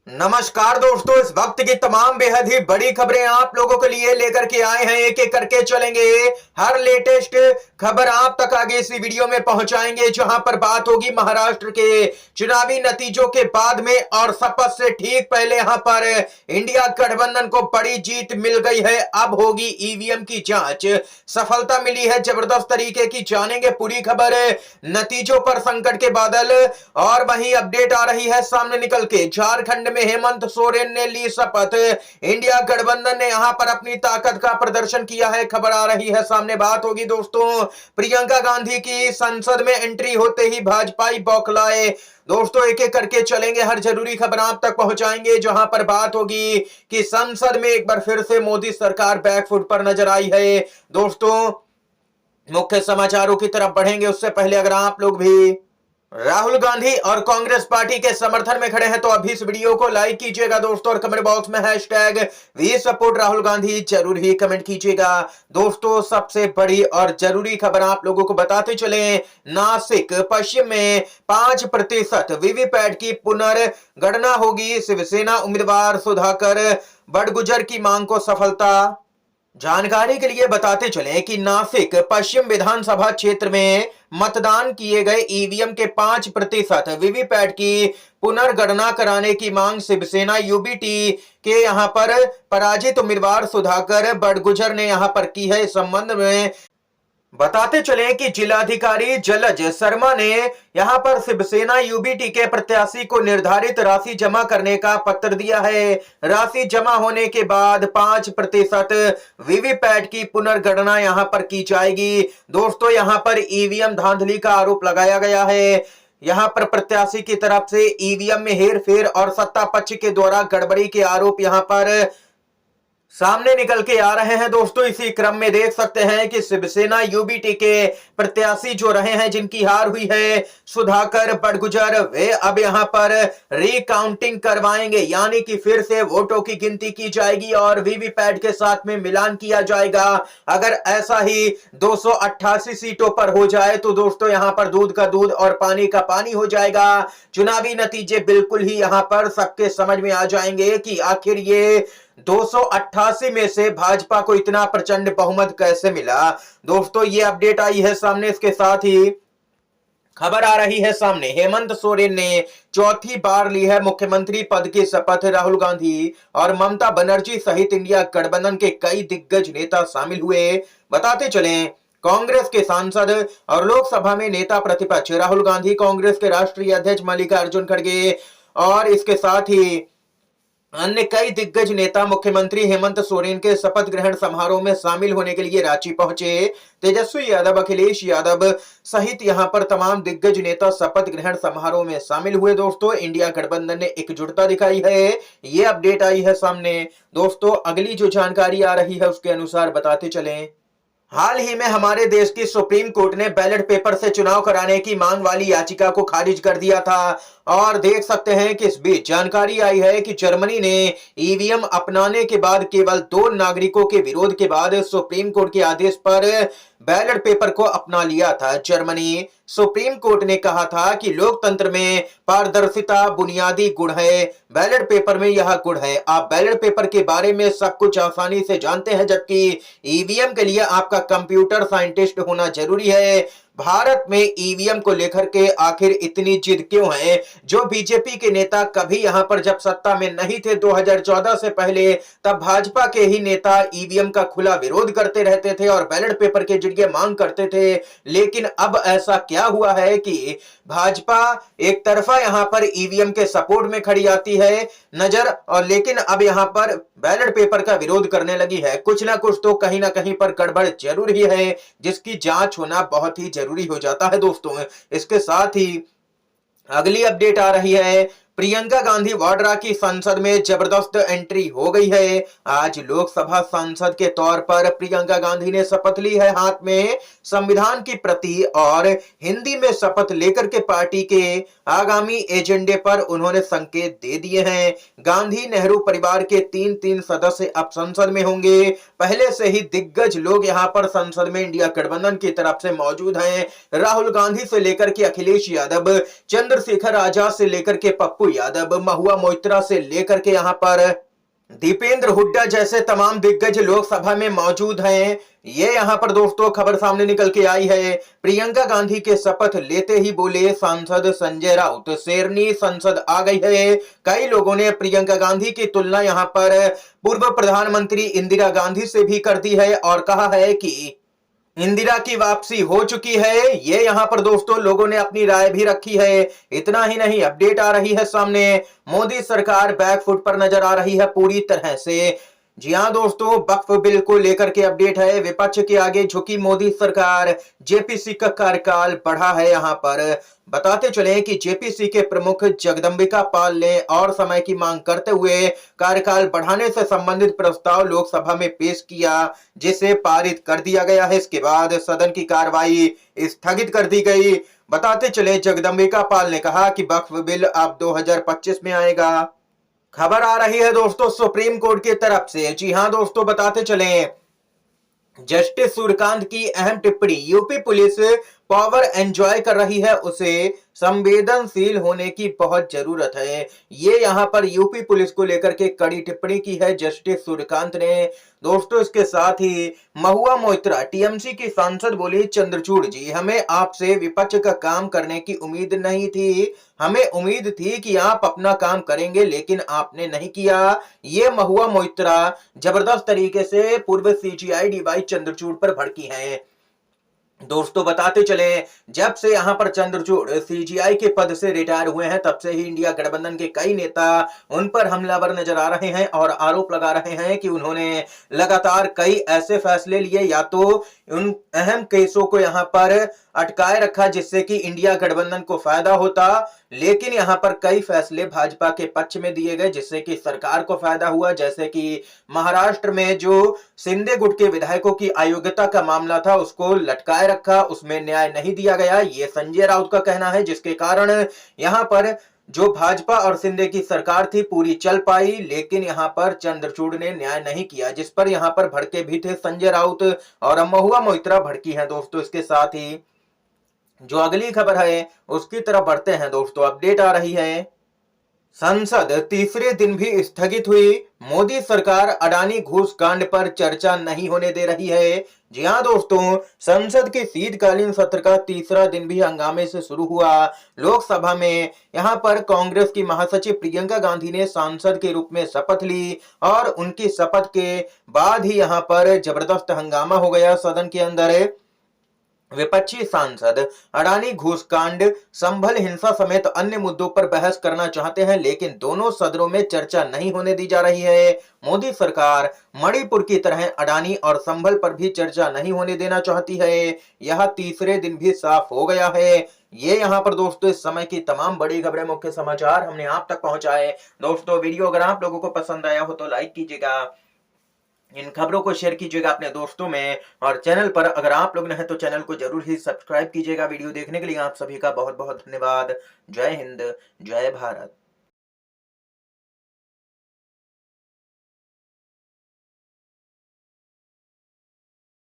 नमस्कार दोस्तों, इस वक्त की तमाम बेहद ही बड़ी खबरें आप लोगों के लिए लेकर के आए हैं। एक एक करके चलेंगे, हर लेटेस्ट खबर आप तक आगे इसी वीडियो में पहुंचाएंगे, जहां पर बात होगी महाराष्ट्र के चुनावी नतीजों के बाद में। और शपथ से ठीक पहले यहां पर इंडिया गठबंधन को बड़ी जीत मिल गई है। अब होगी ईवीएम की जांच, सफलता मिली है जबरदस्त तरीके की। जानेंगे पूरी खबर, नतीजों पर संकट के बादल। और वहीं अपडेट आ रही है सामने निकल के, झारखंड में हेमंत सोरेन ने ली शपथ। इंडिया गठबंधन ने यहां पर अपनी ताकत का प्रदर्शन किया है, खबर आ रही है सामने। बात होगी दोस्तों प्रियंका गांधी की संसद में एंट्री होते ही भाजपाई बौखलाए। दोस्तों एक एक करके चलेंगे, हर जरूरी खबर आप तक पहुंचाएंगे। जहां पर बात होगी कि संसद में एक बार फिर से मोदी सरकार बैकफुट पर नजर आई है। दोस्तों मुख्य समाचारों की तरफ बढ़ेंगे उससे पहले अगर आप लोग भी राहुल गांधी और कांग्रेस पार्टी के समर्थन में खड़े हैं तो अभी इस वीडियो को लाइक कीजिएगा दोस्तों, और कमेंट बॉक्स में hashtag we support Rahul Gandhi जरूर ही कमेंट कीजिएगा। दोस्तों सबसे बड़ी और जरूरी खबर आप लोगों को बताते चले, नासिक पश्चिम में 5% वीवीपैट की पुनर्गणना होगी। शिवसेना उम्मीदवार सुधाकर बड़गुजर की मांग को सफलता। जानकारी के लिए बताते चले कि नासिक पश्चिम विधानसभा क्षेत्र में मतदान किए गए ईवीएम के 5% वीवीपैट की पुनर्गणना कराने की मांग शिवसेना यूबीटी के यहां पर पराजित उम्मीदवार सुधाकर बड़गुजर ने यहां पर की है। इस संबंध में बताते चले कि जिलाधिकारी जलज शर्मा ने यहां पर शिवसेना यूबीटी के प्रत्याशी को निर्धारित राशि जमा करने का पत्र दिया है। राशि जमा होने के बाद 5% वीवीपैट की पुनर्गणना यहां पर की जाएगी। दोस्तों यहां पर ईवीएम धांधली का आरोप लगाया गया है। यहां पर प्रत्याशी की तरफ से ईवीएम में हेरफेर और सत्ता पक्ष के द्वारा गड़बड़ी के आरोप यहां पर सामने निकल के आ रहे हैं। दोस्तों इसी क्रम में देख सकते हैं कि शिवसेना यूबीटी के प्रत्याशी जो रहे हैं, जिनकी हार हुई है, सुधाकर बड़गुजर, वे अब यहां पर रिकाउंटिंग करवाएंगे, यानी कि फिर से वोटों की गिनती की जाएगी और वीवीपैट के साथ में मिलान किया जाएगा। अगर ऐसा ही 288 सीटों पर हो जाए तो दोस्तों यहां पर दूध का दूध और पानी का पानी हो जाएगा। चुनावी नतीजे बिल्कुल ही यहां पर सबके समझ में आ जाएंगे कि आखिर ये 288 में से भाजपा को इतना प्रचंड बहुमत कैसे मिला। दोस्तों ये अपडेट आई है सामने। इसके साथ ही खबर आ रही है सामने, हेमंत सोरेन ने चौथी बार ली है मुख्यमंत्री पद की शपथ। राहुल गांधी और ममता बनर्जी सहित इंडिया गठबंधन के कई दिग्गज नेता शामिल हुए। बताते चलें, कांग्रेस के सांसद और लोकसभा में नेता प्रतिपक्ष राहुल गांधी, कांग्रेस के राष्ट्रीय अध्यक्ष मल्लिकार्जुन खड़गे और इसके साथ ही अन्य कई दिग्गज नेता मुख्यमंत्री हेमंत सोरेन के शपथ ग्रहण समारोह में शामिल होने के लिए रांची पहुंचे। तेजस्वी यादव, अखिलेश यादव सहित यहां पर तमाम दिग्गज नेता शपथ ग्रहण समारोह में शामिल हुए। दोस्तों इंडिया गठबंधन ने एकजुटता दिखाई है, ये अपडेट आई है सामने। दोस्तों अगली जो जानकारी आ रही है उसके अनुसार बताते चलें, हाल ही में हमारे देश की सुप्रीम कोर्ट ने बैलेट पेपर से चुनाव कराने की मांग वाली याचिका को खारिज कर दिया था। और देख सकते हैं कि इस बीच जानकारी आई है कि जर्मनी ने ईवीएम अपनाने के बाद केवल 2 नागरिकों के विरोध के बाद सुप्रीम कोर्ट के आदेश पर बैलेट पेपर को अपना लिया था। जर्मनी सुप्रीम कोर्ट ने कहा था कि लोकतंत्र में पारदर्शिता बुनियादी गुण है, बैलेट पेपर में यह गुण है। आप बैलेट पेपर के बारे में सब कुछ आसानी से जानते हैं, जबकि ईवीएम के लिए आपका कंप्यूटर साइंटिस्ट होना जरूरी है। भारत में ईवीएम को लेकर के आखिर इतनी जिद क्यों है? जो बीजेपी के नेता कभी यहां पर जब सत्ता में नहीं थे 2014 से पहले, तब भाजपा के ही नेता ईवीएम का खुला विरोध करते रहते थे और बैलेट पेपर के जरिए मांग करते थे। लेकिन अब ऐसा क्या हुआ है कि भाजपा एक तरफा यहां पर ईवीएम के सपोर्ट में खड़ी आती है नजर, और लेकिन अब यहां पर बैलेट पेपर का विरोध करने लगी है। कुछ ना कुछ तो कहीं ना कहीं पर गड़बड़ जरूर ही है, जिसकी जांच होना बहुत ही जरूरी हो जाता है। दोस्तों इसके साथ ही अगली अपडेट आ रही है, प्रियंका गांधी वाड्रा की संसद में जबरदस्त एंट्री हो गई है। आज लोकसभा सांसद के तौर पर प्रियंका गांधी ने शपथ ली है, हाथ में संविधान की प्रति और हिंदी में शपथ लेकर के पार्टी के आगामी एजेंडे पर उन्होंने संकेत दे दिए हैं। गांधी नेहरू परिवार के 3 सदस्य अब संसद में होंगे। पहले से ही दिग्गज लोग यहां पर संसद में इंडिया गठबंधन की तरफ से मौजूद हैं। राहुल गांधी से लेकर के अखिलेश यादव, चंद्रशेखर आजाद से लेकर के पप्पू यादव, महुआ मोइत्रा से लेकर के यहाँ पर दीपेंद्र हुड्डा जैसे तमाम दिग्गज लोकसभा में मौजूद हैं। ये यहां पर दोस्तों खबर सामने निकल के आई है। प्रियंका गांधी के शपथ लेते ही बोले सांसद संजय राउत, शेरनी संसद आ गई है। कई लोगों ने प्रियंका गांधी की तुलना यहां पर पूर्व प्रधानमंत्री इंदिरा गांधी से भी कर दी है और कहा है कि इंदिरा की वापसी हो चुकी है। ये यहां पर दोस्तों लोगों ने अपनी राय भी रखी है। इतना ही नहीं, अपडेट आ रही है सामने, मोदी सरकार बैकफुट पर नजर आ रही है पूरी तरह से। जी हां दोस्तों, वक्फ बिल को लेकर के अपडेट है। विपक्ष के आगे झुकी मोदी सरकार, जेपीसी का कार्यकाल बढ़ा है। यहां पर बताते चले कि जेपीसी के प्रमुख जगदंबिका पाल ने और समय की मांग करते हुए कार्यकाल बढ़ाने से संबंधित प्रस्ताव लोकसभा में पेश किया, जिसे पारित कर दिया गया है। इसके बाद सदन की कार्रवाई स्थगित कर दी गई। बताते चले जगदंबिका पाल ने कहा कि वक्फ बिल अब 2025 में आएगा। खबर आ रही है दोस्तों सुप्रीम कोर्ट की तरफ से। जी हां दोस्तों, बताते चले जस्टिस सूर्यकांत की अहम टिप्पणी, यूपी पुलिस पावर एंजॉय कर रही है, उसे संवेदनशील होने की बहुत जरूरत है। ये यहां पर यूपी पुलिस को लेकर के कड़ी टिप्पणी की है जस्टिस सूर्यकांत ने। दोस्तों इसके साथ ही महुआ मोइत्रा टीएमसी की सांसद बोली, चंद्रचूड़ जी, हमें आपसे विपक्ष का काम करने की उम्मीद नहीं थी। हमें उम्मीद थी कि आप अपना काम करेंगे, लेकिन आपने नहीं किया। ये महुआ मोइत्रा जबरदस्त तरीके से पूर्व सीजीआई डीवाई चंद्रचूड़ पर भड़की हैं। दोस्तों बताते चले, जब से यहां पर चंद्रचूड़ सीजीआई के पद से रिटायर हुए हैं, तब से ही इंडिया गठबंधन के कई नेता उन पर हमलावर नजर आ रहे हैं और आरोप लगा रहे हैं कि उन्होंने लगातार कई ऐसे फैसले लिए, या तो उन अहम केसों को यहां पर अटकाए रखा जिससे कि इंडिया गठबंधन को फायदा होता, लेकिन यहां पर कई फैसले भाजपा के पक्ष में दिए गए जिससे कि सरकार को फायदा हुआ। जैसे कि महाराष्ट्र में जो शिंदे गुट के विधायकों की अयोग्यता का मामला था, उसको लटकाए रखा, उसमें न्याय नहीं दिया गया। ये संजय राउत का कहना है, जिसके कारण यहां पर जो भाजपा और शिंदे की सरकार थी पूरी चल पाई, लेकिन यहां पर चंद्रचूड़ ने न्याय नहीं किया, जिस पर यहां पर भड़के भी थे संजय राउत और महुआ मोइत्रा भड़की हैं। दोस्तों इसके साथ ही जो अगली खबर है उसकी तरफ बढ़ते हैं। दोस्तों अपडेट आ रही है, संसद तीसरे दिन भी स्थगित हुई, मोदी सरकार अडानी घूस कांड पर चर्चा नहीं होने दे रही है। जी हां दोस्तों, संसद के शीतकालीन सत्र का तीसरा दिन भी हंगामे से शुरू हुआ। लोकसभा में यहां पर कांग्रेस की महासचिव प्रियंका गांधी ने सांसद के रूप में शपथ ली और उनकी शपथ के बाद ही यहां पर जबरदस्त हंगामा हो गया सदन के अंदर। विपक्षी सांसद अडानी घूसकांड, संभल हिंसा समेत अन्य मुद्दों पर बहस करना चाहते हैं, लेकिन दोनों सदनों में चर्चा नहीं होने दी जा रही है। मोदी सरकार मणिपुर की तरह अडानी और संभल पर भी चर्चा नहीं होने देना चाहती है। यह तीसरे दिन भी साफ हो गया है। ये यहाँ पर दोस्तों इस समय की तमाम बड़ी खबरें, मुख्य समाचार हमने आप तक पहुंचाए। दोस्तों वीडियो अगर आप लोगों को पसंद आया हो तो लाइक कीजिएगा, इन खबरों को शेयर कीजिएगा अपने दोस्तों में, और चैनल पर अगर आप लोग नए हैं तो चैनल को जरूर ही सब्सक्राइब कीजिएगा। वीडियो देखने के लिए आप सभी का बहुत बहुत धन्यवाद। जय हिंद, जय भारत।